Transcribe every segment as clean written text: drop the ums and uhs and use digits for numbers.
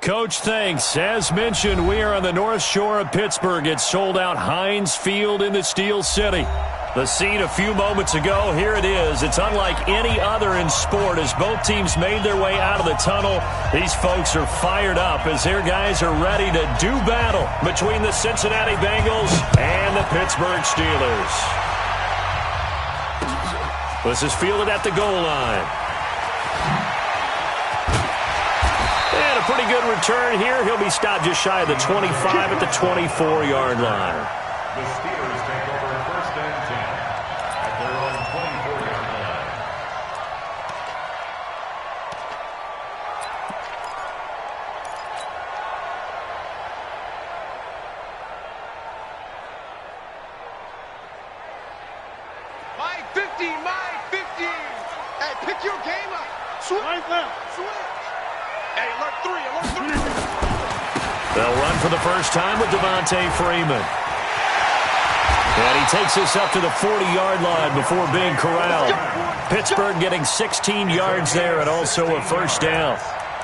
Coach, thanks. As mentioned, we are on the North Shore of Pittsburgh. It's sold out Heinz Field in the Steel City. The scene a few moments ago, here it is. It's unlike any other in sport as both teams made their way out of the tunnel. These folks are fired up as their guys are ready to do battle between the Cincinnati Bengals and the Pittsburgh Steelers. This is fielded at the goal line. And a pretty good return here. He'll be stopped just shy of the 25 at the 24-yard line. The Steelers take over first and 10 at their own 24-yard line. Mike 50, Mike 50. Hey, pick your game up. Switch. Right now. Switch. Hey, alert 3, alert 3. They'll run for the first time with Devontae Freeman. And he takes us up to the 40-yard line before being corralled. Pittsburgh getting 16 yards there and also a first down.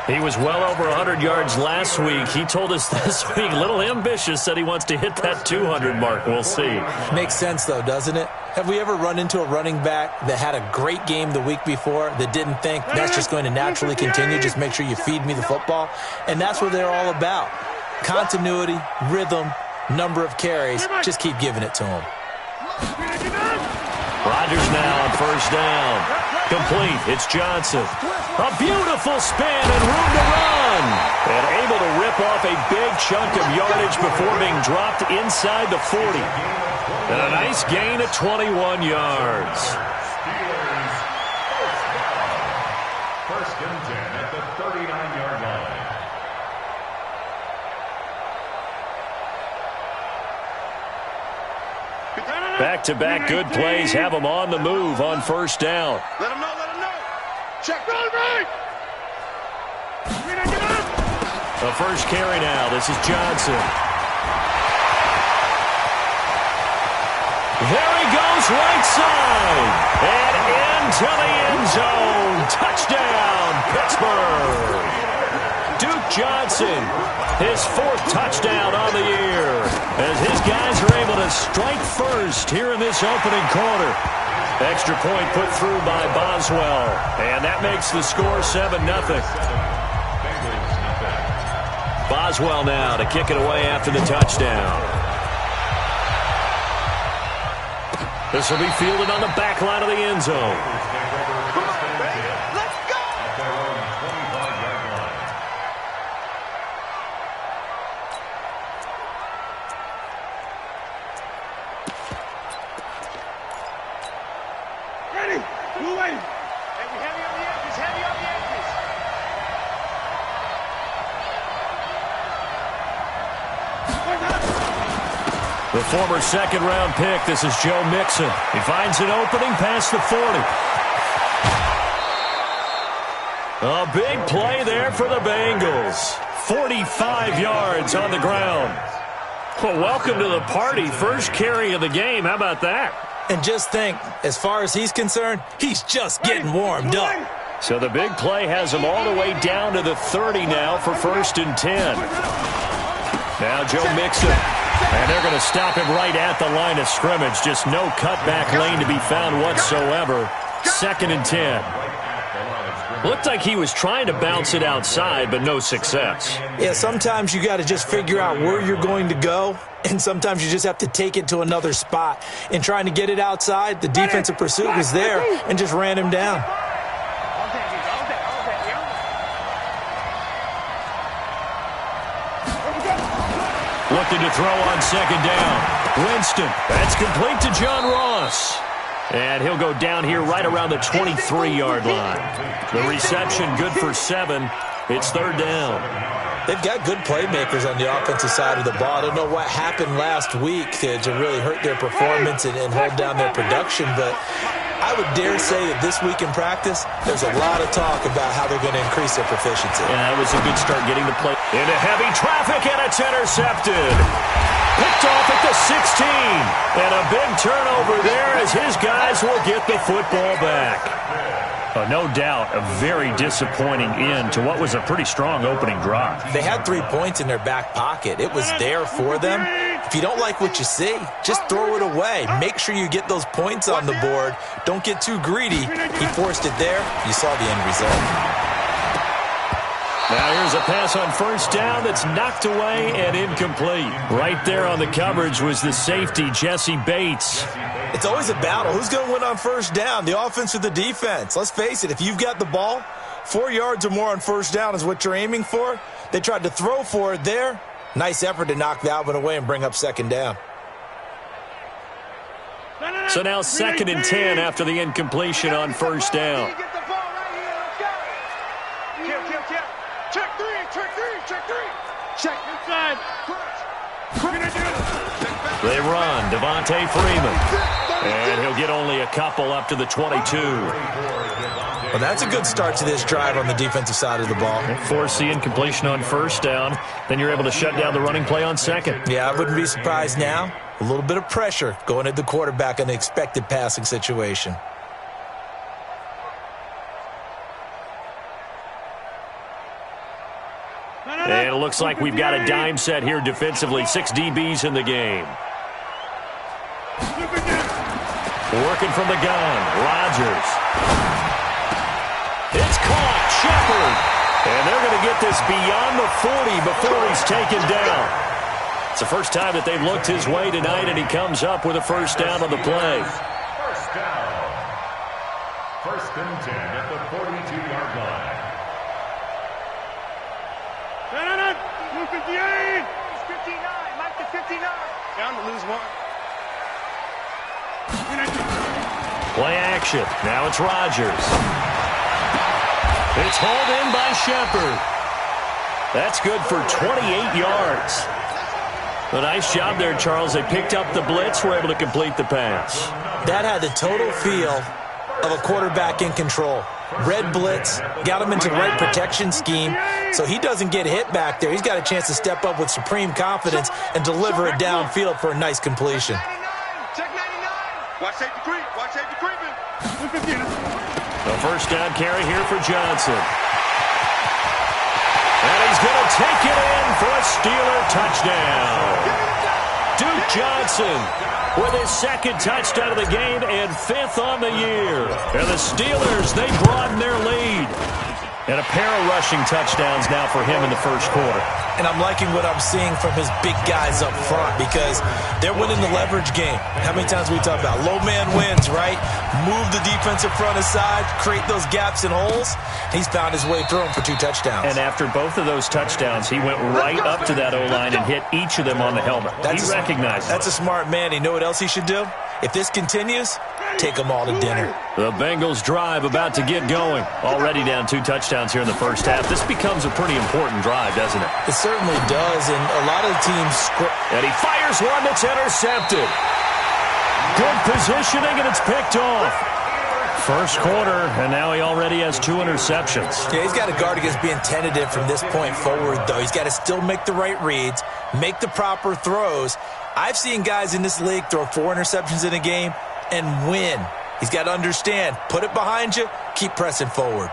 He was well over 100 yards last week. He told us this week, a little ambitious, said he wants to hit that 200 mark. We'll see. Makes sense, though, doesn't it? Have we ever run into a running back that had a great game the week before that didn't think that's just going to naturally continue? Just make sure you feed me the football. And that's what they're all about. Continuity, rhythm, number of carries. Just keep giving it to him. Rodgers now on first down. Complete. It's Johnson. A beautiful spin and room to run. And able to rip off a big chunk of yardage before being dropped inside the 40. And a nice gain at 21 yards. Steelers first and 10 at the 39-yard line. Back-to-back good plays have them on the move on first down. Let him know, let him know. Check. Run, right. The first carry now. This is Johnson. There he goes right side. And into the end zone. Touchdown, Pittsburgh. Duke Johnson, his fourth touchdown on the year, as his guys are able to strike first here in this opening quarter. Extra point put through by Boswell, and that makes the score 7-0. Boswell now to kick it away after the touchdown. This will be fielded on the back line of the end zone. The former second-round pick, this is Joe Mixon. He finds an opening past the 40. A big play there for the Bengals. 45 yards on the ground. Well, welcome to the party. First carry of the game. How about that? And just think, as far as he's concerned, he's just getting warmed up. So the big play has him all the way down to the 30 now for first and 10. Now Joe Mixon. And they're going to stop him right at the line of scrimmage. Just no cutback lane to be found whatsoever. Second and 10. Looked like he was trying to bounce it outside, but no success. Yeah, sometimes you got to just figure out where you're going to go, and sometimes you just have to take it to another spot. In trying to get it outside, the defensive pursuit was there and just ran him down. Looking to throw on second down. Winston. That's complete to John Ross. And he'll go down here right around the 23-yard line. The reception good for 7. It's third down. They've got good playmakers on the offensive side of the ball. I don't know what happened last week to really hurt their performance and hold down their production, but I would dare say that this week in practice, there's a lot of talk about how they're going to increase their proficiency. Yeah, that was a good start getting the play into heavy traffic, and it's intercepted. Picked off at the 16. And a big turnover there as his guys will get the football back. No doubt a very disappointing end to what was a pretty strong opening drive. They had 3 points in their back pocket. It was there for them. If you don't like what you see, just throw it away. Make sure you get those points on the board. Don't get too greedy. He forced it there. You saw the end result. Now here's a pass on first down that's knocked away and incomplete. Right there on the coverage was the safety, Jesse Bates. It's always a battle. Who's going to win on first down, the offense or the defense? Let's face it, if you've got the ball, 4 yards or more on first down is what you're aiming for. They tried to throw for it there. Nice effort to knock that one away and bring up second down. So now 2nd and 10 after the incompletion on first down. Check inside. They run. Devontae Freeman. And he'll get only a couple up to the 22. Well, that's a good start to this drive on the defensive side of the ball. Force the incompletion on first down. Then you're able to shut down the running play on second. Yeah, I wouldn't be surprised now. A little bit of pressure going at the quarterback in the expected passing situation. And it looks like we've got a dime set here defensively. 6 DBs in the game. Working from the gun. Rodgers. It's caught. Shepard. And they're going to get this beyond the 40 before he's taken down. It's the first time that they've looked his way tonight, and he comes up with a first down on the play. First down. 1st and 10 at the 42-yard line. 58. 59. Mike to 59. Down to lose 1. Play action. Now it's Rodgers. It's hauled in by Shepard. That's good for 28 yards. A nice job there, Charles. They picked up the blitz, were able to complete the pass. That had the total feel of a quarterback in control. Red blitz, got him into the right protection scheme, so he doesn't get hit back there. He's got a chance to step up with supreme confidence and deliver it downfield for a nice completion. Check 99. Watch safety creep. Watch safety creeping. The first down carry here for Johnson. And he's going to take it in for a Steeler touchdown. Duke Johnson with his 2nd touchdown of the game and 5th on the year. And the Steelers, they broaden their lead. And a pair of rushing touchdowns now for him in the first quarter. And I'm liking what I'm seeing from his big guys up front because they're winning the leverage game. How many times we talk about low man wins, right? Move the defensive front aside, create those gaps and holes. He's found his way through them for 2 touchdowns. And after both of those touchdowns, he went right up to that O-line and hit each of them on the helmet. He recognized it. That's a smart man. You know what else he should do? If this continues, take them all to dinner. The Bengals drive about to get going. Already down 2 touchdowns here in the first half. This becomes a pretty important drive, doesn't it? It certainly does, and a lot of teams... And he fires one that's intercepted. Good positioning, and it's picked off. First quarter, and now he already has 2 interceptions. Yeah, he's got to guard against being tentative from this point forward, though. He's got to still make the right reads, make the proper throws. I've seen guys in this league throw 4 interceptions in a game and win. He's got to understand, put it behind you, keep pressing forward.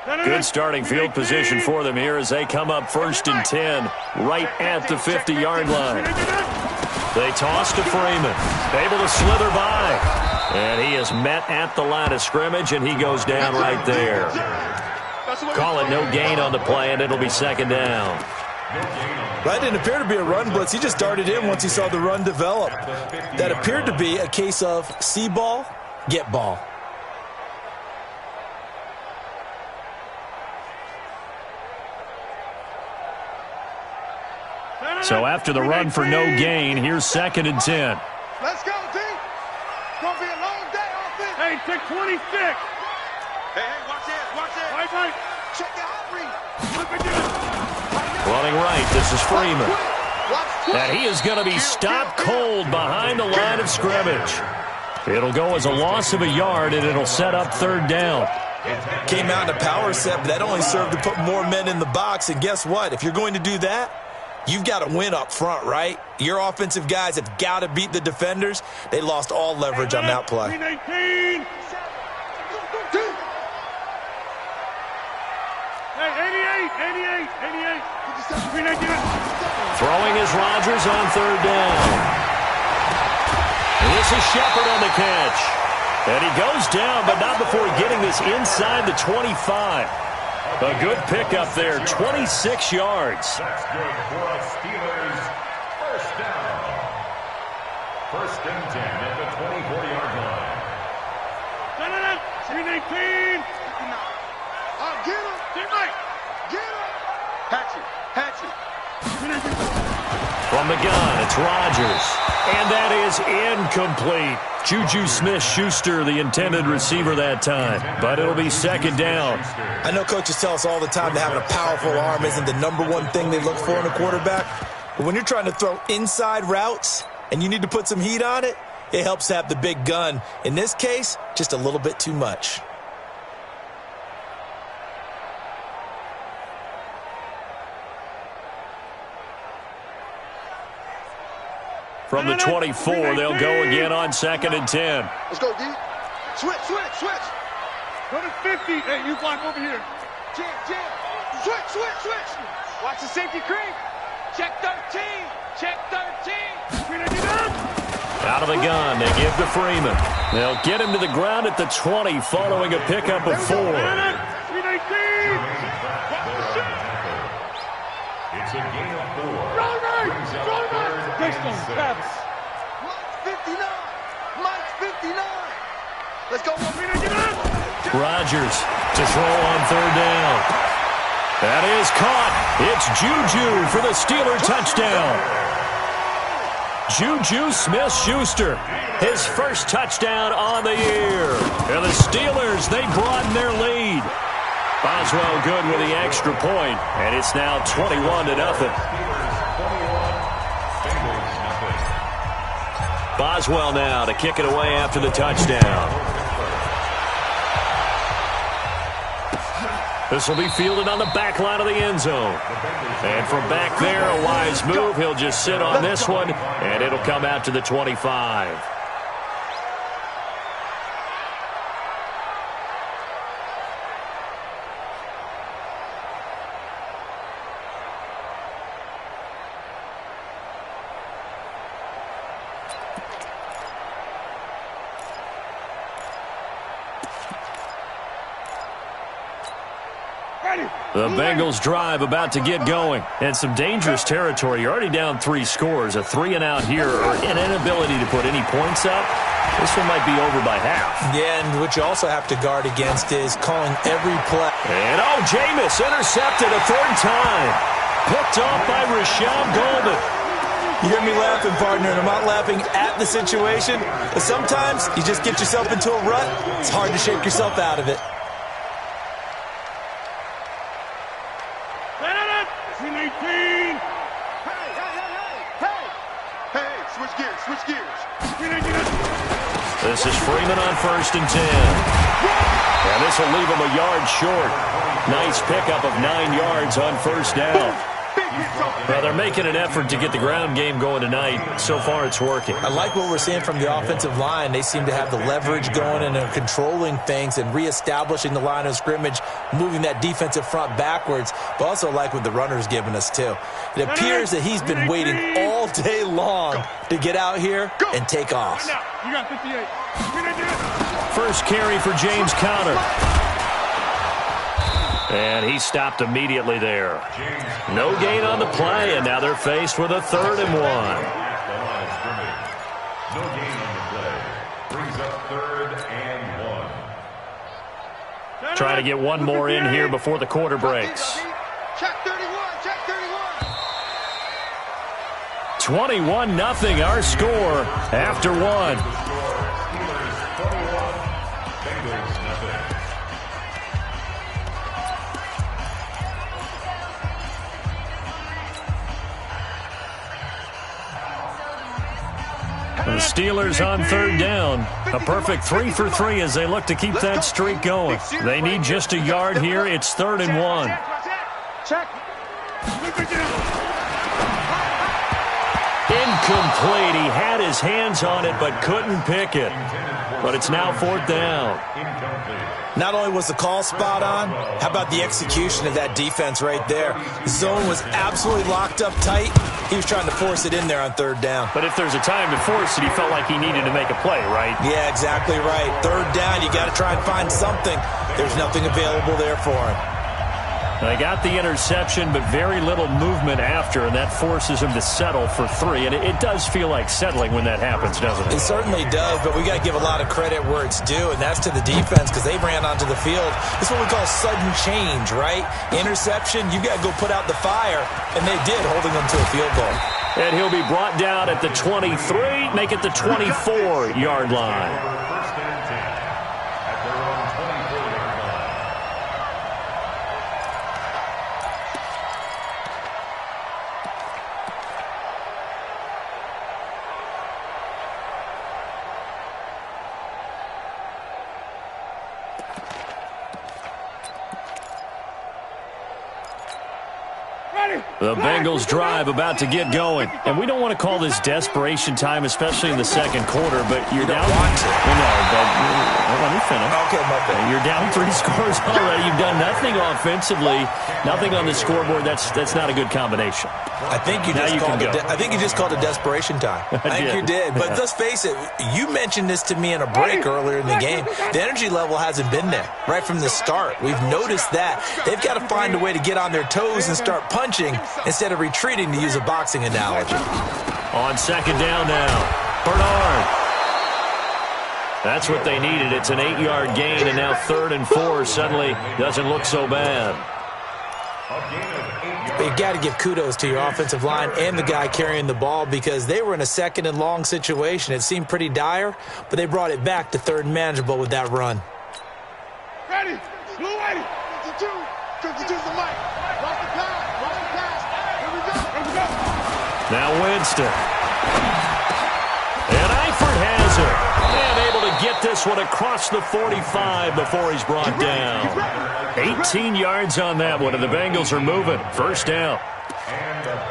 Good starting field position for them here as they come up 1st and 10, right at the 50-yard line. They toss to Freeman, able to slither by. And he is met at the line of scrimmage, and he goes down right there. Call it no gain on the play, and it'll be 2nd down. That didn't appear to be a run blitz. He just darted in once he saw the run develop. That appeared to be a case of see ball, get ball. So after the run for no gain, here's 2nd and 10. Let's go, team. It's going to be a long day offense. Hey, check 26. Hey, watch this, watch this. Right. Check the hot read. Running right, this is Freeman. And he is going to be stopped cold behind the line of scrimmage. It'll go as a loss of a yard, and it'll set up 3rd down. Came out in a power set, but that only served to put more men in the box. And guess what? If you're going to do that, You've got to win up front, right? Your offensive guys have got to beat the defenders. They lost all leverage on that play. 319. Hey, 88. Throwing is Rodgers on third down. And this is Shepard on the catch. And he goes down, but not before getting this inside the 25. A good pickup there, 26 yards. That's good for the Steelers. First down. First and 10 at the 24-yard line. 319. Get him. Get him. Hatch it. From the gun, it's Rodgers. And that is incomplete. Juju Smith-Schuster, the intended receiver that time. But it'll be second down. I know coaches tell us all the time that having a powerful arm isn't the #1 thing they look for in a quarterback. But when you're trying to throw inside routes and you need to put some heat on it, it helps to have the big gun. In this case, just a little bit too much. From the 24, they'll go again on second and 10. Let's go, D. Switch. Go to 50. Hey, you block over here. Jam. Switch. Watch the safety creep. Check 13. Out of the gun, they give to Freeman. They'll get him to the ground at the 20 following a pickup of 4. 319. It's a gain of 4. Travis. Mike's 59. Let's go. Rodgers to throw on third down. That is caught. It's Juju for the Steeler touchdown. Juju Smith-Schuster, his first touchdown on the year. And the Steelers, they broaden their lead. Boswell good with the extra point, and it's now 21-0. Boswell now to kick it away after the touchdown. This will be fielded on the back line of the end zone. And from back there, a wise move. He'll just sit on this one, and it'll come out to the 25. The Bengals drive about to get going. And some dangerous territory. You're already down 3 scores. A 3-and-out here or an inability to put any points up. This one might be over by half. Yeah, and what you also have to guard against is calling every play. And Jameis intercepted a third time. Picked off by Rashad Golden. You hear me laughing, partner, and I'm not laughing at the situation. But sometimes you just get yourself into a rut. It's hard to shake yourself out of it. 319. Hey, switch gears. This is Freeman on first and 10. And this will leave him a yard short. Nice pickup of 9 yards on first down. Well, they're making an effort to get the ground game going tonight. So far, it's working. I like what we're seeing from the offensive line. They seem to have the leverage going and are controlling things and reestablishing the line of scrimmage, moving that defensive front backwards, but also like what the runner's giving us, too. It appears that he's been waiting all day long to get out here and take off. You got 58. First carry for James Conner. And he stopped immediately there. No gain on the play, and now they're faced with a 3rd and 1. No gain on the play. Brings up 3rd and 1. Trying to get one more in here before the quarter breaks. Check 31. 21-0 our score after 1. The Steelers on third down. A perfect 3 for 3 as they look to keep that streak going. They need just a yard here. It's 3rd and 1. Check. Incomplete. He had his hands on it but couldn't pick it. But it's now 4th down. Not only was the call spot on, how about the execution of that defense right there? The zone was absolutely locked up tight. He was trying to force it in there on 3rd down. But if there's a time to force it, he felt like he needed to make a play, right? Yeah, exactly right. 3rd down, you got to try and find something. There's nothing available there for him. They got the interception, but very little movement after, and that forces him to settle for 3. And it does feel like settling when that happens, doesn't it? It certainly does, but we got to give a lot of credit where it's due, and that's to the defense because they ran onto the field. It's what we call sudden change, right? Interception, you got to go put out the fire, and they did, holding them to a field goal. And he'll be brought down at the 23, make it the 24-yard line. The Bengals drive about to get going. And we don't want to call this desperation time, especially in the second quarter, but you're down. Want to. Well, no, but let me finish. Okay, my bad. You're down 3 scores already. You've done nothing offensively, nothing on the scoreboard. That's not a good combination. I think you just called it desperation time. I think you did. But let's face it, you mentioned this to me in a break earlier in the game. The energy level hasn't been there right from the start. We've noticed that. They've got to find a way to get on their toes and start punching instead of retreating, to use a boxing analogy. On 2nd down now, Bernard. That's what they needed. It's an 8-yard gain, and now 3rd and 4 suddenly doesn't look so bad. But you got to give kudos to your offensive line and the guy carrying the ball because they were in a 2nd and long situation. It seemed pretty dire, but they brought it back to 3rd and manageable with that run. Ready, blue 80, 52, 52's the mic. Watch the pass, here we go. Now Winston. And Eifert has it. And able to get this one across the 45 before he's brought down. 18 yards on that one, and the Bengals are moving. 1st down.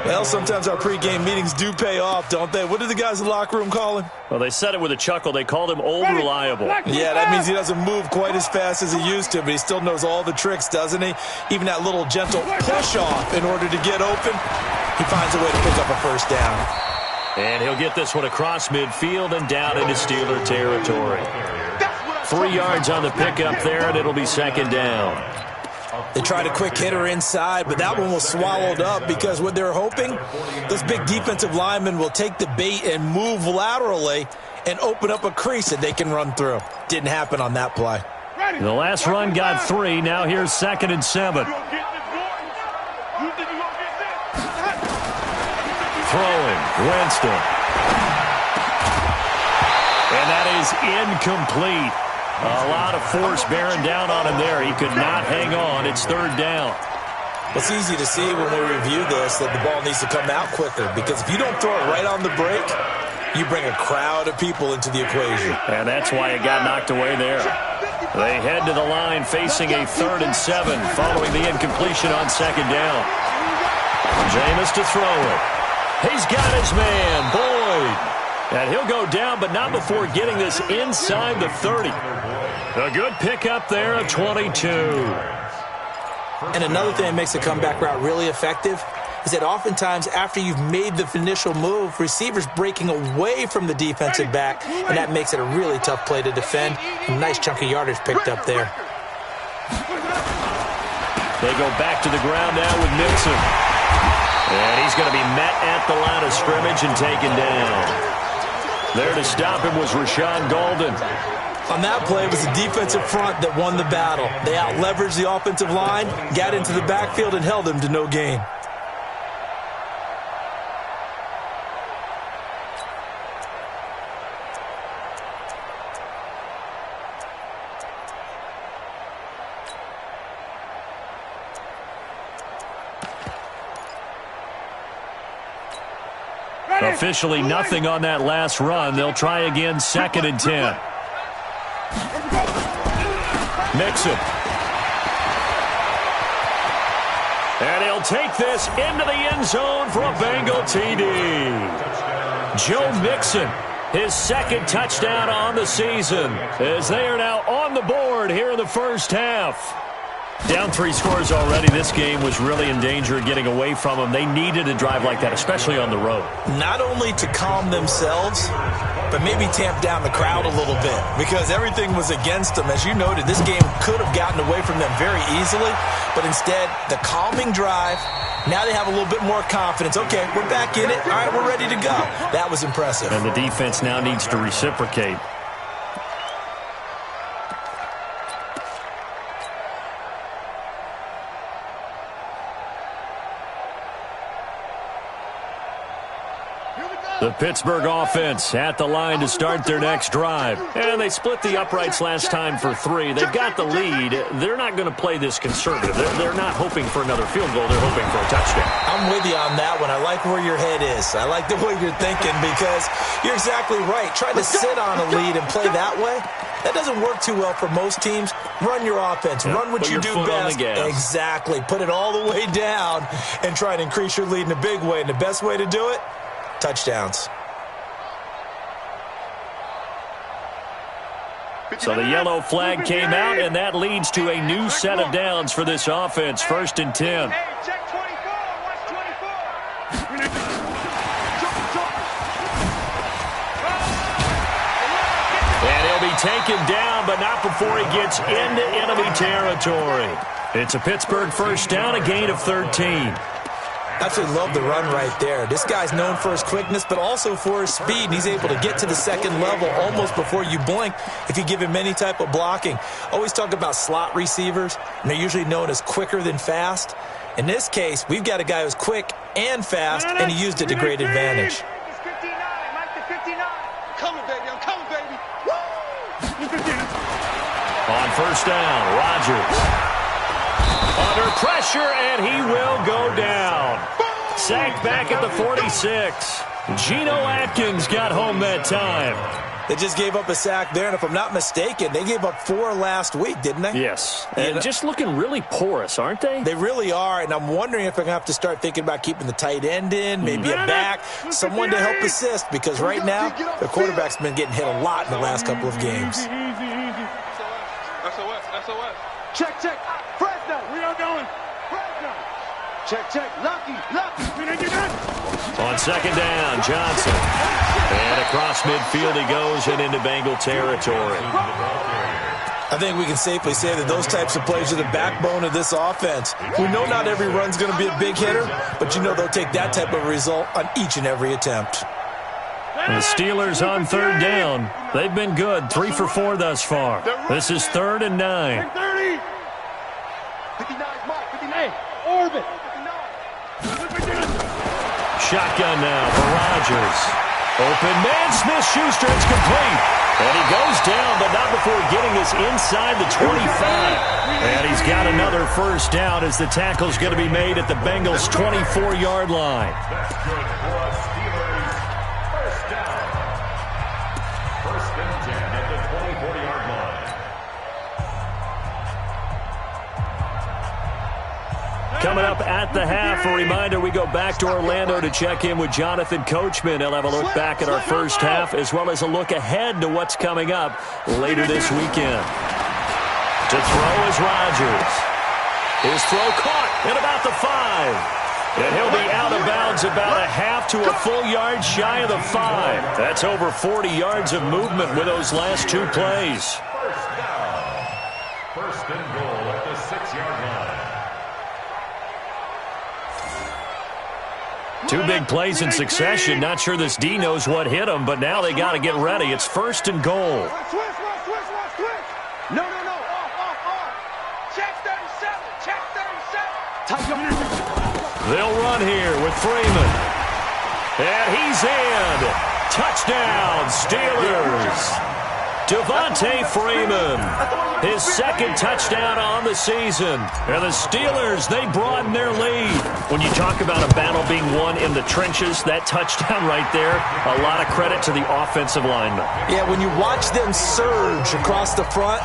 Well, sometimes our pregame meetings do pay off, don't they? What did the guys in the locker room call him? Well, they said it with a chuckle. They called him Old Reliable. Yeah, that means he doesn't move quite as fast as he used to, but he still knows all the tricks, doesn't he? Even that little gentle push-off in order to get open, he finds a way to pick up a 1st down. And he'll get this one across midfield and down into Steeler territory. 3 yards on the pickup there, and it'll be 2nd down. They tried a quick hitter inside, but that one was swallowed up because what they're hoping, those big defensive linemen will take the bait and move laterally and open up a crease that they can run through. Didn't happen on that play. The last run got 3. Now here's 2nd and 7. Throwing, Winston. And that is incomplete. A lot of force bearing down on him there. He could not hang on. It's 3rd down. It's easy to see when we review this that the ball needs to come out quicker because if you don't throw it right on the break, you bring a crowd of people into the equation. And that's why it got knocked away there. They head to the line facing a 3rd and 7 following the incompletion on 2nd down. Jameis to throw it. He's got his man, Boyd. And he'll go down, but not before getting this inside the 30. A good pickup there of 22. And another thing that makes the comeback route really effective is that oftentimes after you've made the initial move, receivers breaking away from the defensive back, and that makes it a really tough play to defend. A nice chunk of yardage picked up there. They go back to the ground now with Mixon. And he's going to be met at the line of scrimmage and taken down. There to stop him was Rashawn Golden. On that play, it was the defensive front that won the battle. They out-leveraged the offensive line, got into the backfield, and held him to no gain. Officially nothing on that last run. They'll try again, 2nd and 10. Mixon. And he'll take this into the end zone for a Bengal TD. Joe Mixon, his second touchdown on the season, as they are now on the board here in the first half. Down 3 scores already. This game was really in danger of getting away from them. They needed a drive like that, especially on the road. Not only to calm themselves, but maybe tamp down the crowd a little bit, because everything was against them. As you noted, this game could have gotten away from them very easily, but instead, the calming drive, now they have a little bit more confidence. Okay, we're back in it. All right, we're ready to go. That was impressive. And the defense now needs to reciprocate. The Pittsburgh offense at the line to start their next drive. And they split the uprights last time for 3. They've got the lead. They're not going to play this conservative. They're not hoping for another field goal. They're hoping for a touchdown. I'm with you on that one. I like where your head is. I like the way you're thinking, because you're exactly right. Trying to sit on a lead and play that way, that doesn't work too well for most teams. Run your offense. Run what you do best. Exactly. Put it all the way down and try and increase your lead in a big way. And the best way to do it, touchdowns. So the yellow flag came out, and that leads to a new set of downs for this offense. 1st and 10. Hey, check 24. Watch 24. And he'll be taken down, but not before he gets into enemy territory. It's a Pittsburgh first down, a gain of 13. Absolutely love the run right there. This guy's known for his quickness, but also for his speed. And he's able to get to the second level almost before you blink if you give him any type of blocking. Always talk about slot receivers, and they're usually known as quicker than fast. In this case, we've got a guy who's quick and fast, and he used it to great advantage. It's 59. Mike the 59. Coming, baby. I'm coming, baby. Woo! On first down, Rodgers. Under pressure, and he will go down. Sacked back at the 46. Geno Atkins got home that time. They just gave up a sack there, and if I'm not mistaken, they gave up 4 last week, didn't they? Yes. And just looking really porous, aren't they? They really are, and I'm wondering if I'm going to have to start thinking about keeping the tight end in, maybe a back, someone to help assist, because right now, the quarterback's been getting hit a lot in the last couple of games. SOS. Check. Fresno. We are going. Fresno. Check. Lucky. On second down, Johnson. And across midfield he goes and into Bengal territory. I think we can safely say that those types of plays are the backbone of this offense. We know not every run's going to be a big hitter, but you know they'll take that type of result on each and every attempt. The Steelers on third down. They've been good, 3 for 4 thus far. This is 3rd and 9. 30. 59, Mike. 59. Orbit. 59. Shotgun now for Rodgers. Open man, Smith-Schuster, it's complete. And he goes down, but not before getting us inside the 25. And he's got another first down as the tackle's going to be made at the Bengals' 24-yard line. That's good for us, Steelers. First down. 1st and 10 at the 24-yard line. Coming up at the half, a reminder, we go back to Orlando to check in with Jonathan Coachman. He'll have a look back at our first half, as well as a look ahead to what's coming up later this weekend. To throw is Rodgers. His throw caught at about the 5. And he'll be out of bounds about a half to a full yard shy of the 5. That's over 40 yards of movement with those last 2 plays. First down. 1st and goal at the 6-yard line. 2 big plays in succession. Not sure this D knows what hit him, but now they got to get ready. It's 1st and goal. Switch. No. Off. Check 37. They'll run here with Freeman. And he's in. Touchdown, Steelers. Devontae Freeman, his 2nd touchdown on the season. And the Steelers, they broaden their lead. When you talk about a battle being won in the trenches, that touchdown right there, a lot of credit to the offensive linemen. Yeah, when you watch them surge across the front,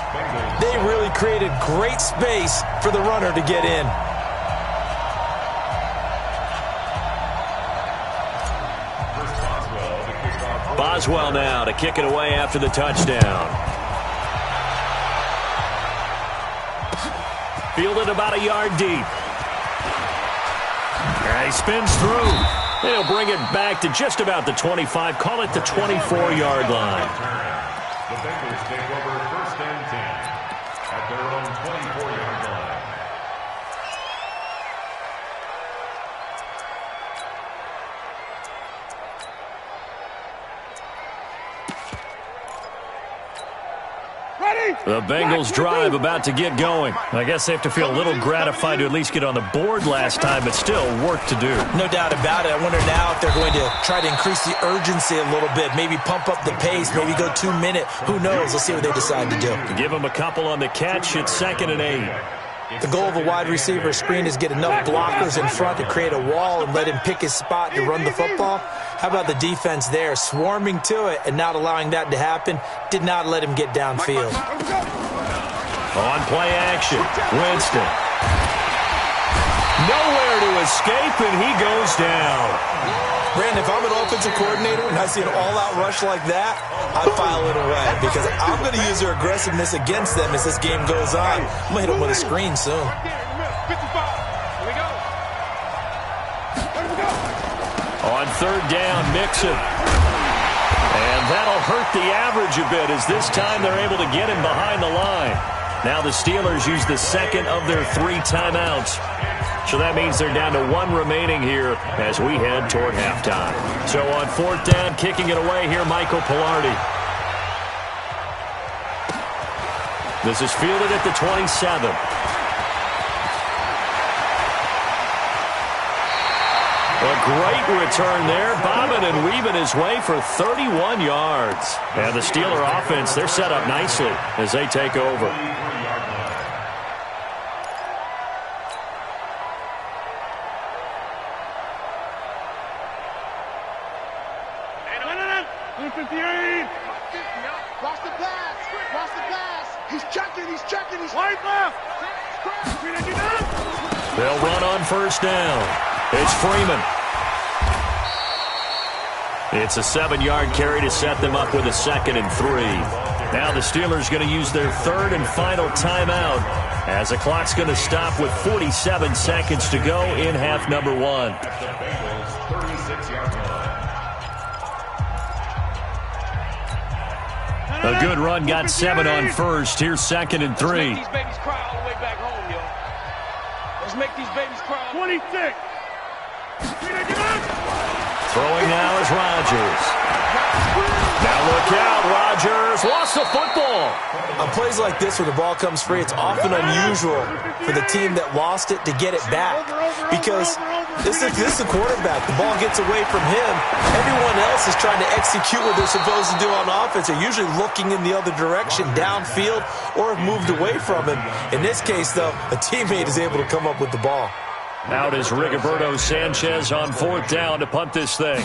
they really created great space for the runner to get in. First Boswell, the Boswell now to kick it away after the touchdown. Fielded about a yard deep. And he spins through. And he'll bring it back to just about the 25. Call it the 24-yard line. The Bengals take over 1st and 10 at their own 24-yard line. The Bengals drive about to get going. I guess they have to feel a little gratified to at least get on the board last time, but still work to do. No doubt about it. I wonder now if they're going to try to increase the urgency a little bit, maybe pump up the pace, maybe go 2 minute. Who knows? Let's see what they decide to do. Give them a couple on the catch. It's 2nd and 8. The goal of a wide receiver screen is get enough blockers in front to create a wall and let him pick his spot to run the football. How about the defense there, swarming to it and not allowing that to happen? Did not let him get downfield. On play action, Winston. Nowhere to escape, and he goes down. Brandon, if I'm an offensive coordinator and I see an all-out rush like that, I file it away because I'm going to use their aggressiveness against them as this game goes on. I'm going to hit them with a screen soon. On 3rd down, Mixon. And that'll hurt the average a bit as this time they're able to get him behind the line. Now the Steelers use the 2nd of their 3 timeouts. So that means they're down to 1 remaining here as we head toward halftime. So on 4th down, kicking it away here, Michael Palardy. This is fielded at the 27. A great return there, bobbing and weaving his way for 31 yards. And the Steeler offense, they're set up nicely as they take over. They'll run on 1st down. It's Freeman. It's a 7-yard carry to set them up with a 2nd and 3. Now the Steelers going to use their 3rd and final timeout as the clock's going to stop with 47 seconds to go in half number 1. A good run, got 7 on 1st. Here's 2nd and 3. Let's make these babies cry all the way back home, yo. Let's make these babies cry. 26. Throwing now is Rodgers. Now look out, Rodgers lost the football. On plays like this where the ball comes free, it's often unusual for the team that lost it to get it back because this is the quarterback. The ball gets away from him. Everyone else is trying to execute what they're supposed to do on offense. They're usually looking in the other direction, downfield, or have moved away from him. In this case, though, a teammate is able to come up with the ball. Out is Rigoberto Sanchez on 4th down to punt this thing.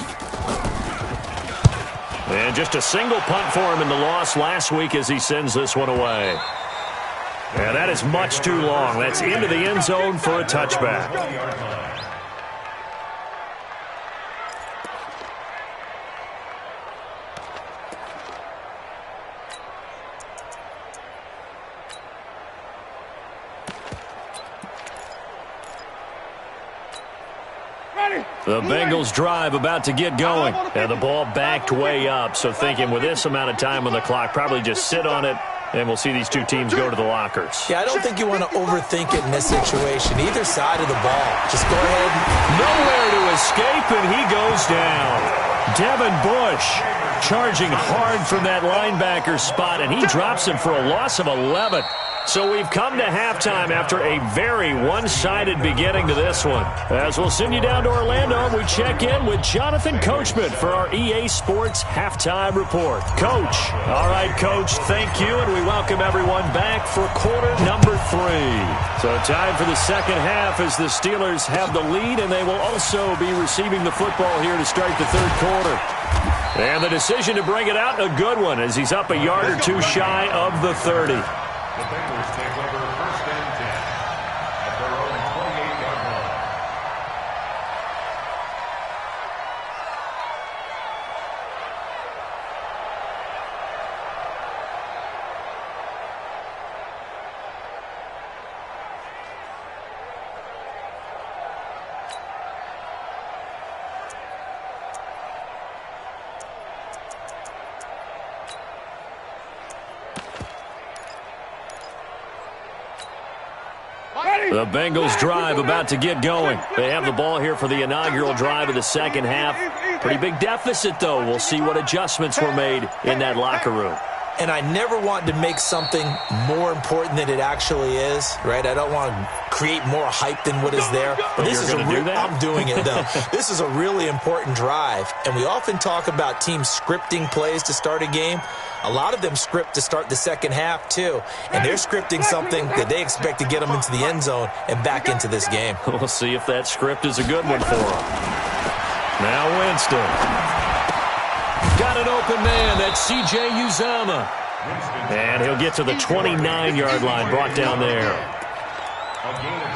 And just a single punt for him in the loss last week as he sends this one away. And that is much too long. That's into the end zone for a touchback. The Bengals drive about to get going. And the ball backed way up. So thinking with this amount of time on the clock, probably just sit on it, and we'll see these 2 teams go to the lockers. Yeah, I don't think you want to overthink it in this situation. Either side of the ball. Just go ahead. Nowhere to escape, and he goes down. Devin Bush charging hard from that linebacker spot, and he drops him for a loss of 11. So we've come to halftime after a very one-sided beginning to this one. As we'll send you down to Orlando, we check in with Jonathan Coachman for our EA Sports Halftime Report. Coach. All right, Coach, thank you, and we welcome everyone back for quarter number 3. So time for the second half as the Steelers have the lead, and they will also be receiving the football here to start the 3rd quarter. And the decision to bring it out, a good one, as he's up a yard or 2 shy of the 30. The Bengals take over 1st and 10 at their own 28-yard line. The Bengals drive about to get going. They have the ball here for the inaugural drive of the second half. Pretty big deficit, though. We'll see what adjustments were made in that locker room. And I never want to make something more important than it actually is, right? I don't want to create more hype than what is there. But this is I'm doing it, though. This is a really important drive. And we often talk about teams scripting plays to start a game. A lot of them script to start the second half, too. And they're scripting something that they expect to get them into the end zone and back into this game. We'll see if that script is a good one for them. Now Winston. Got an open man. That's C.J. Uzomah. And he'll get to the 29-yard line, brought down there.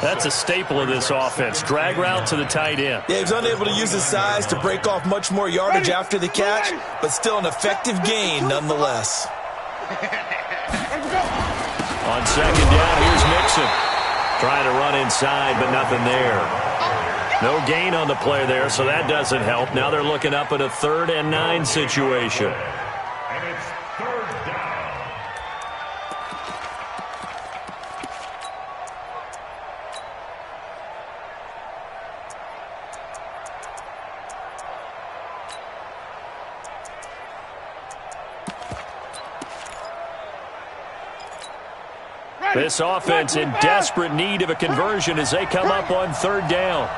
That's a staple of this offense. Drag route to the tight end. Yeah, he was unable to use his size to break off much more yardage after the catch, but still an effective gain nonetheless. On second down, here's Mixon. Trying to run inside, but nothing there. No gain on the play there, so that doesn't help. Now they're looking up at a 3rd and 9 situation. And it's 3rd down. This offense in desperate need of a conversion as they come up on 3rd down.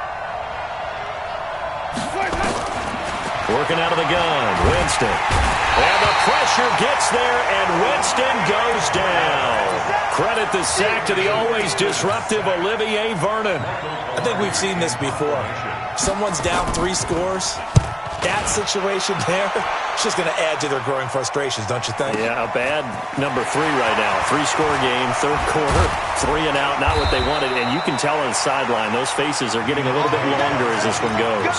Working out of the gun, Winston. And the pressure gets there, and Winston goes down. Credit the sack to the always disruptive Olivier Vernon. I think we've seen this before. Someone's down 3 scores. That situation there, it's just going to add to their growing frustrations, don't you think? Yeah, a bad number 3 right now. 3-score game, 3rd quarter, 3 and out, not what they wanted. And you can tell on the sideline, those faces are getting a little bit longer as this one goes.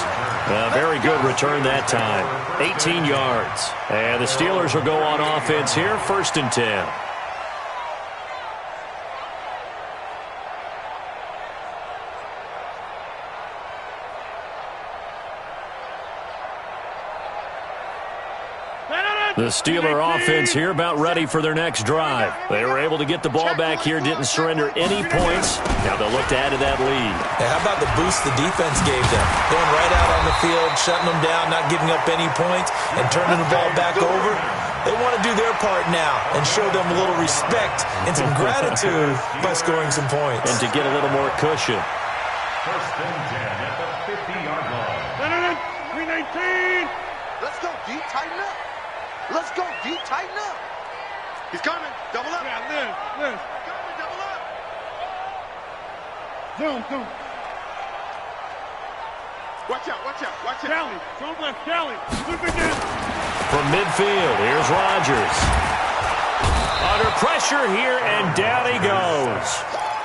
Very good return that time. 18 yards. And the Steelers will go on offense here, 1st and 10. The Steeler offense here about ready for their next drive. They were able to get the ball back here, didn't surrender any points. Now they'll look to add to that lead. Hey, how about the boost the defense gave them? Going right out on the field, shutting them down, not giving up any points, and turning the ball back over. They want to do their part now and show them a little respect and some gratitude by scoring some points. And to get a little more cushion. 1st and 10 at the 50-yard line. 319. Let's go, D. Tighten up. Let's go, D. Tighten up. He's coming. Double up. Yeah, Liz. Coming, double up. Zoom. Watch out. Callie. Don't left, Callie. Look again. From midfield, here's Rodgers. Under pressure here, and down he goes.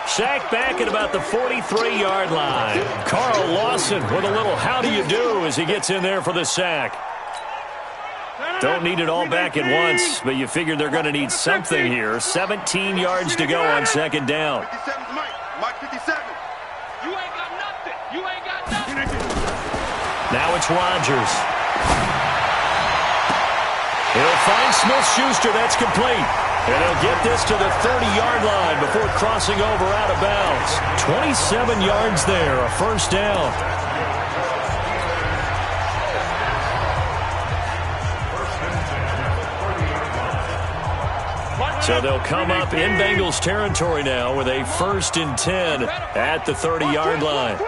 Sacked back at about the 43-yard line. Carl Lawson with a little how do you do as he gets in there for the sack. Don't need it all back at once, but you figure they're going to need something here. 17 yards to go on 2nd down. 57's Mike 57. You ain't got nothing. Now it's Rodgers. He'll find Smith-Schuster. That's complete. And he'll get this to the 30-yard line before crossing over out of bounds. 27 yards there, a 1st down. So they'll come up in Bengals territory now with a 1st and 10 at the 30-yard line.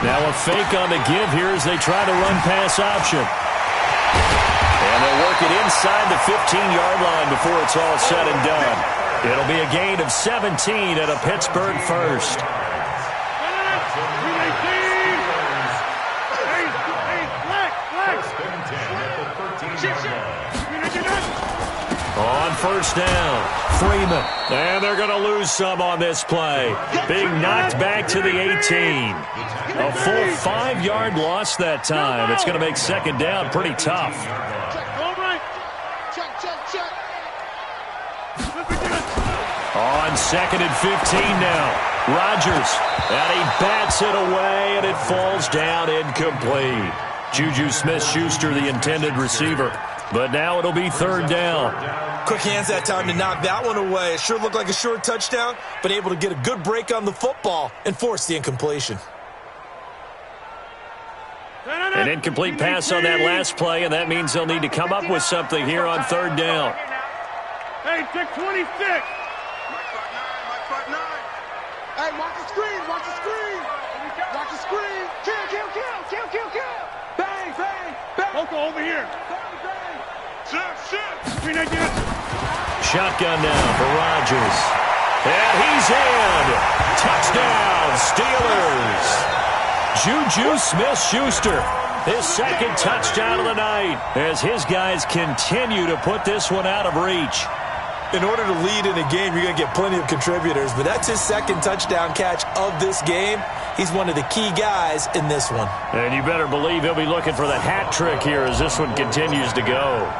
Now a fake on the give here as they try to run pass option. And they'll work it inside the 15-yard line before it's all said and done. It'll be a gain of 17 at a Pittsburgh 1st. On 1st down, Freeman. And they're going to lose some on this play. Being knocked back to the 18. A full 5-yard loss that time. It's going to make 2nd down pretty tough. On 2nd and 15 now. Rodgers. And he bats it away, and it falls down incomplete. Juju Smith-Schuster, the intended receiver. But now it'll be third down. Quick hands that time to knock that one away. It sure looked like a short touchdown, but able to get a good break on the football and force the incompletion. An incomplete pass on that last play, and that means they'll need to come up with something here on third down. Hey, check 26. Hey, watch the screen, watch the screen. Watch the screen. Kill, kill, kill, kill, kill, kill. Bang, bang, bang. Loco, over here. Bang, bang. Screen again. Shotgun now for Rodgers. And he's in. Touchdown, Steelers. Juju Smith-Schuster, his second touchdown of the night, as his guys continue to put this one out of reach. In order to lead in a game, you're going to get plenty of contributors, but that's his second touchdown catch of this game. He's one of the key guys in this one. And you better believe he'll be looking for the hat trick here as this one continues to go.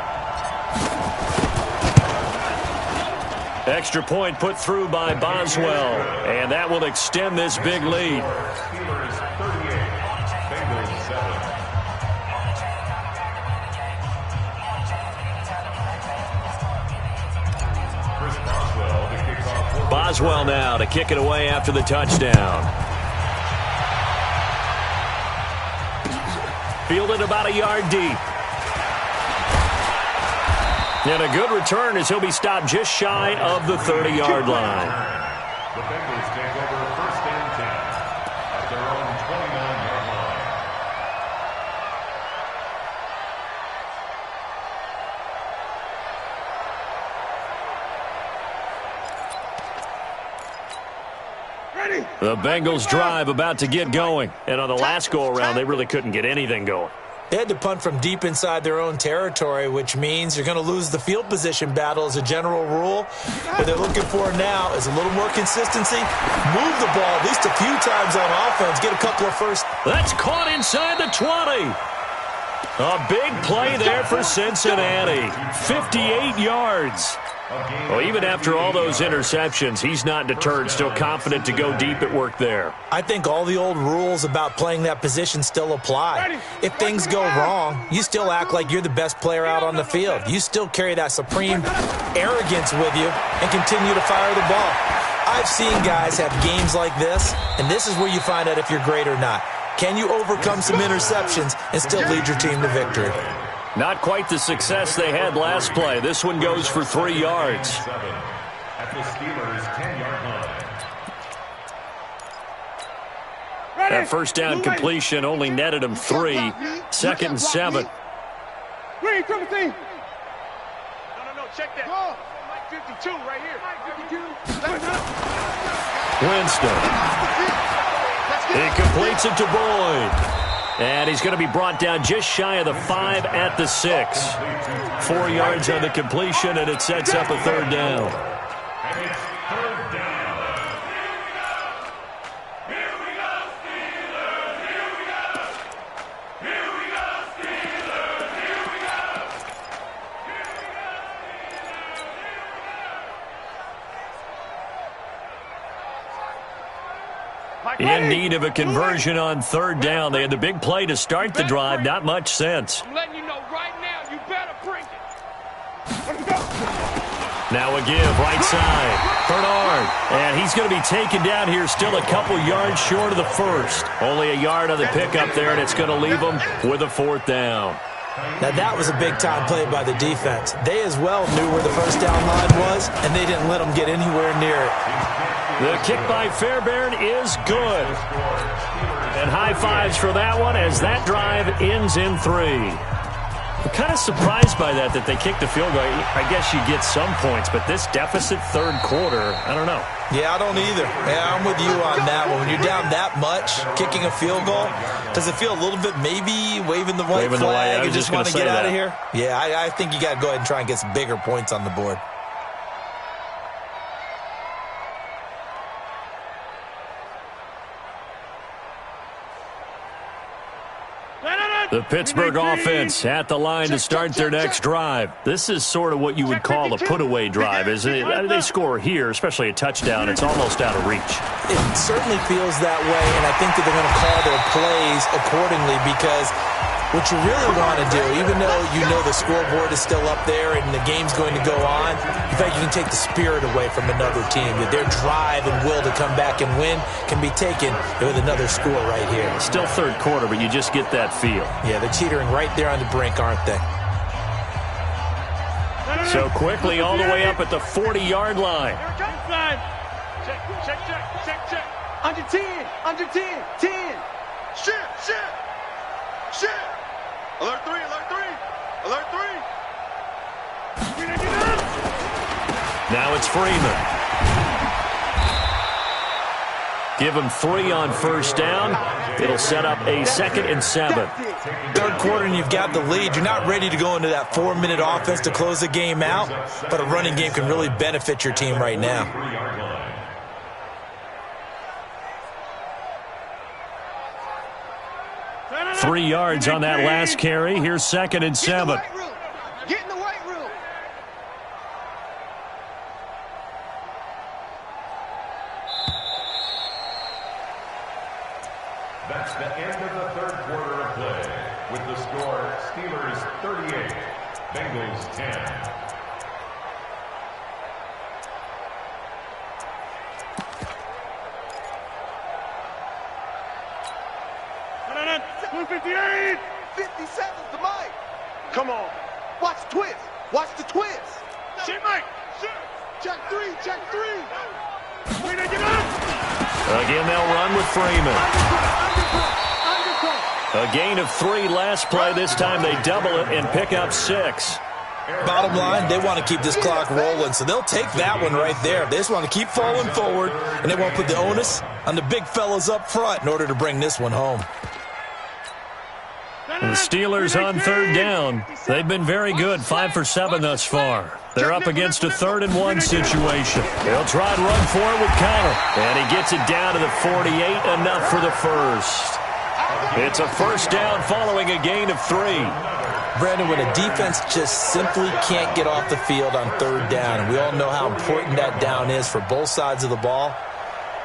Extra point put through by Boswell, and that will extend this big lead. Steelers 38, Bengals 7. Chris Boswell to kick off. Boswell now to kick it away after the touchdown. Fielded about a yard deep. And a good return as he'll be stopped just shy of the 30-yard line. The Bengals take over first and 10 at their own 29-yard line. Ready. The Bengals drive about to get going. And on the last go-around, they really couldn't get anything going. They had to punt from deep inside their own territory, which means you're going to lose the field position battle as a general rule. What they're looking for now is a little more consistency. Move the ball at least a few times on offense. Get a couple of first. That's caught inside the 20. A big play there for Cincinnati. 58 yards. Well, even after all those interceptions, he's not deterred, still confident to go deep at work there. I think all the old rules about playing that position still apply. If things go wrong, you still act like you're the best player out on the field. You still carry that supreme arrogance with you and continue to fire the ball. I've seen guys have games like this, and this is where you find out if you're great or not. Can you overcome some interceptions and still lead your team to victory? Not quite the success they had last play. This one goes for 3 yards. At the Steelers' 10-yard line. That first down completion only netted him 3. Second and 7. Green, triple team. No, check that. Mike 52 right here. Winston. He completes it to Boyd. And he's going to be brought down just shy of the 5 at the 6. 4 yards on the completion, and it sets up a third down. And it's third down. Here we go, Steelers. Here we go. Here we go, Steelers. Here we go. In need of a conversion on third down. They had the big play to start the drive. Not much sense. I'm letting you know right now, you better bring it. Now a give, right side. Bernard. And he's going to be taken down here still a couple yards short of the first. Only a yard on the pickup there, and it's going to leave him with a fourth down. Now that was a big-time play by the defense. They as well knew where the first down line was, and they didn't let them get anywhere near it. The kick by Fairbairn is good. And high fives for that one as that drive ends in 3. I'm kind of surprised by that they kicked the field goal. I guess you get some points, but this deficit third quarter, I don't know. Yeah, I don't either. Yeah, I'm with you on that one. When you're down that much, kicking a field goal, does it feel a little bit maybe waving the white flag and just want to get out of here? Yeah, I think you got to go ahead and try and get some bigger points on the board. The Pittsburgh offense at the line to start their next drive. This is sort of what you would call a put-away drive, isn't it? They score here, especially a touchdown. It's almost out of reach. It certainly feels that way, and I think that they're going to call their plays accordingly because What you really want to do, even though you know the scoreboard is still up there and the game's going to go on, in fact, you can take the spirit away from another team. That their drive and will to come back and win can be taken with another score right here. Still third quarter, but you just get that feel. Yeah, they're teetering right there on the brink, aren't they? So quickly all the way up at the 40-yard line. Check. Under 10. 10. Shit. Alert 3. Now it's Freeman. Give him 3 on first down. It'll set up a 2nd and 7. Third quarter and you've got the lead. You're not ready to go into that 4-minute offense to close the game out, but a running game can really benefit your team right now. 3 yards on that last carry. Here's 2nd and 7. Get in the weight room. That's the end of the third quarter of play. With the score, Steelers 38, Bengals 10. $158. 57's the mic. Come on. Watch the twist. Watch the twist. Shit, Mike. Check 3. Again, they'll run with Freeman. A gain of 3 last play. This time they double it and pick up 6. Bottom line, they want to keep this clock rolling, so they'll take that one right there. They just want to keep falling forward, and they want to put the onus on the big fellas up front in order to bring this one home. The Steelers on third down. They've been very good, 5 for 7 thus far. They're up against a 3rd and 1 situation. They'll try and run for it with Conner. And he gets it down to the 48, enough for the first. It's a first down following a gain of 3. Brandon, when a defense just simply can't get off the field on third down, and we all know how important that down is for both sides of the ball,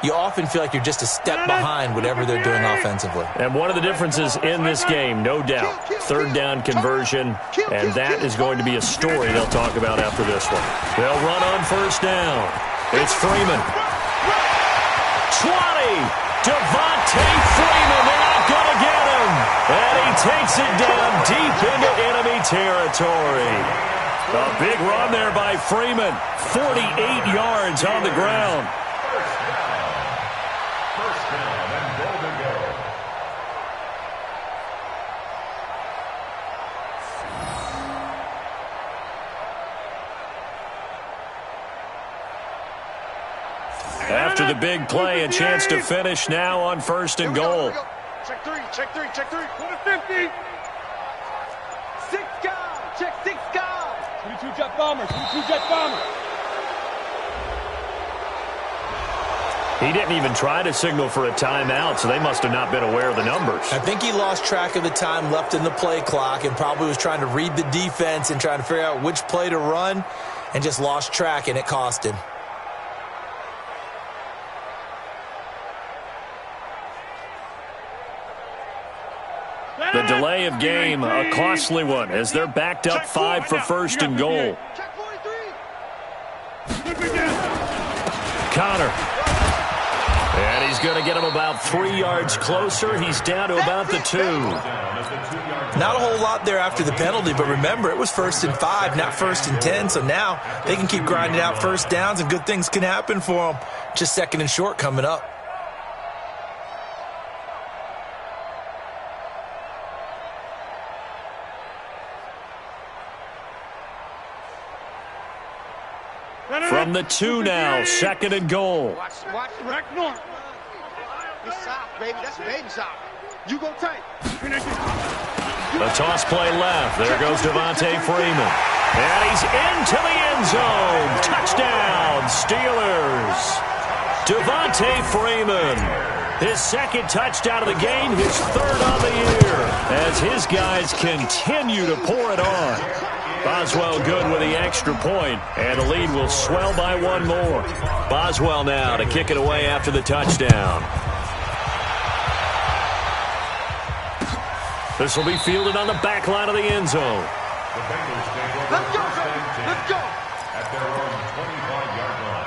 you often feel like you're just a step behind whatever they're doing offensively. And one of the differences in this game, no doubt, third down conversion, and that is going to be a story they'll talk about after this one. They'll run on first down. It's Freeman. 20. Devontae Freeman. They're not going to get him. And he takes it down deep into enemy territory. A big run there by Freeman. 48 yards on the ground. First down and goal to go. After the big play, a chance to finish now on 1st and goal. Check 3. Put a 50. 6 guys. Check 6 guys. 22 jet bombers. He didn't even try to signal for a timeout, so they must have not been aware of the numbers. I think he lost track of the time left in the play clock and probably was trying to read the defense and trying to figure out which play to run and just lost track, and it cost him. The delay of game, a costly one, as they're backed up 5 for 1st and goal. Check 43. Conner. And he's going to get him about 3 yards closer. He's down to about the 2. Not a whole lot there after the penalty, but remember, it was 1st and 5, not 1st and 10, so now they can keep grinding out first downs and good things can happen for them. Just 2nd and short coming up. From the 2 now, 2nd and goal. Watch the rec north. It's south, baby. That's baby south. You go tight. A toss play left. There goes Devontae Freeman. And he's into the end zone. Touchdown, Steelers. Devontae Freeman. His 2nd touchdown of the game, his 3rd on the year. As his guys continue to pour it on. Boswell good with the extra point, and the lead will swell by 1 more. Boswell now to kick it away after the touchdown. This will be fielded on the back line of the end zone. The Bengals take over Let's go, first baby. and 10 Let's go. at their own 25-yard line.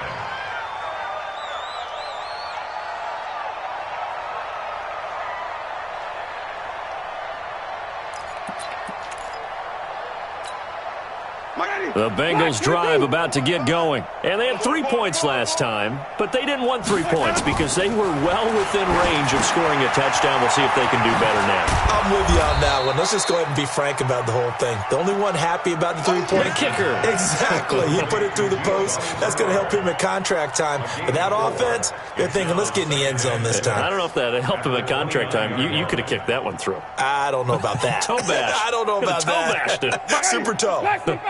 The Bengals drive about to get going. And they had 3 points last time, but they didn't want 3 points because they were well within range of scoring a touchdown. We'll see if they can do better now. I'm with you on that one. Let's just go ahead and be frank about the whole thing. The only one happy about the 3-point The kicker. Exactly. He put it through the post. That's going to help him at contract time. But that offense, they're thinking, let's get in the end zone this time. I don't know if that helped him at contract time. You could have kicked that one through. I don't know about that. Toe bash. I don't know about Toe that. bashed it. Super toe.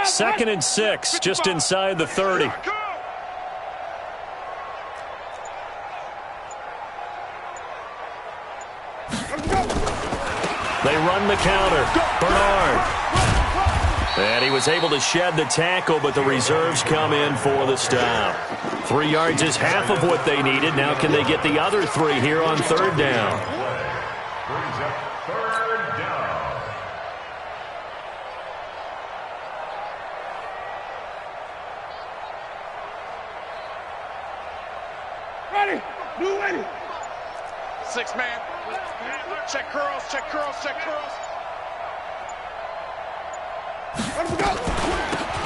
2nd and 6, just inside the 30. They run the counter. Bernard. And he was able to shed the tackle, but the reserves come in for the stop. 3 yards is half of what they needed. Now can they get the other 3 here on 3rd down? Brings up 3rd down. Ready. Blue ready. 6 man. Check curls, check curls, check curls. Let him go.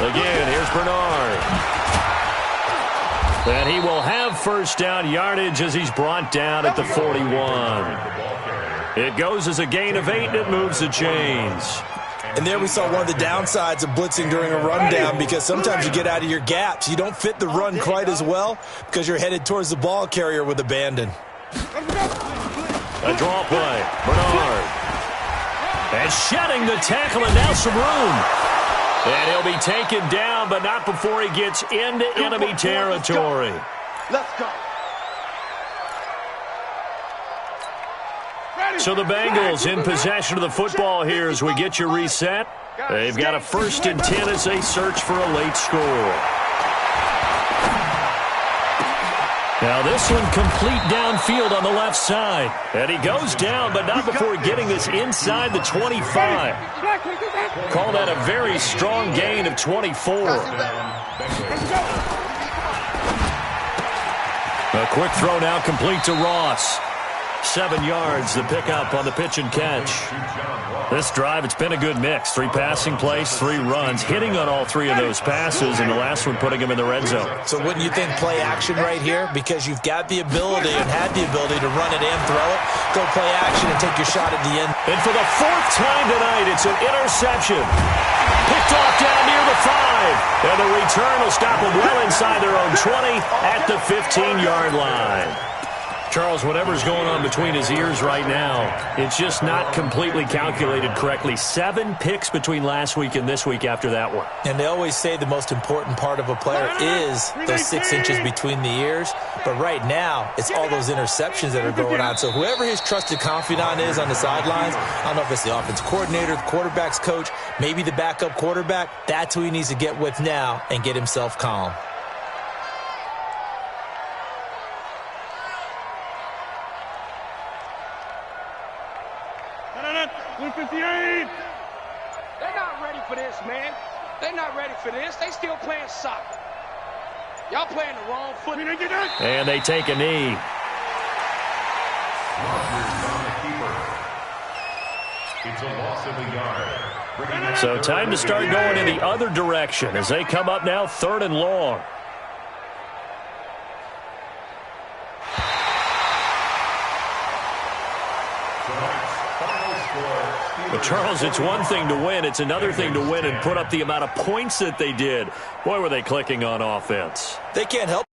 Again, here's Bernard. And he will have 1st down yardage as he's brought down at the 41. It goes as a gain of 8, and it moves the chains. And there we saw one of the downsides of blitzing during a rundown, because sometimes you get out of your gaps. You don't fit the run quite as well because you're headed towards the ball carrier with abandon. A draw play. Bernard. And shedding the tackle, and now some room. And he'll be taken down, but not before he gets into enemy territory. Let's go. So the Bengals in possession of the football here as we get you reset. They've got a 1st and 10 as they search for a late score. Now this one complete downfield on the left side. And he goes down, but not before getting this inside the 25. Call that a very strong gain of 24. A quick throw now complete to Ross. 7 yards, the pickup on the pitch and catch. This drive, it's been a good mix. 3 passing plays, 3 runs, hitting on all 3 of those passes, and the last one putting him in the red zone. So wouldn't you think play action right here? Because you've got the ability and had the ability to run it and throw it. Go play action and take your shot at the end. And for the 4th time tonight, it's an interception. Picked off down near the 5. And the return will stop them well inside their own 20 at the 15-yard line. Charles, whatever's going on between his ears right now, it's just not completely calculated correctly. 7 picks between last week and this week after that one. And they always say the most important part of a player is those 6 inches between the ears. But right now, it's all those interceptions that are going on. So whoever his trusted confidant is on the sidelines, I don't know if it's the offensive coordinator, the quarterback's coach, maybe the backup quarterback, that's who he needs to get with now and get himself calm. They're not ready for this, man. They're not ready for this. They still playing soccer. Y'all playing the wrong foot. And they take a knee. It's a loss of a yard. So time to start going in the other direction as they come up now 3rd and long. But Charles, it's one thing to win. It's another thing to win and put up the amount of points that they did. Boy, were they clicking on offense. They can't help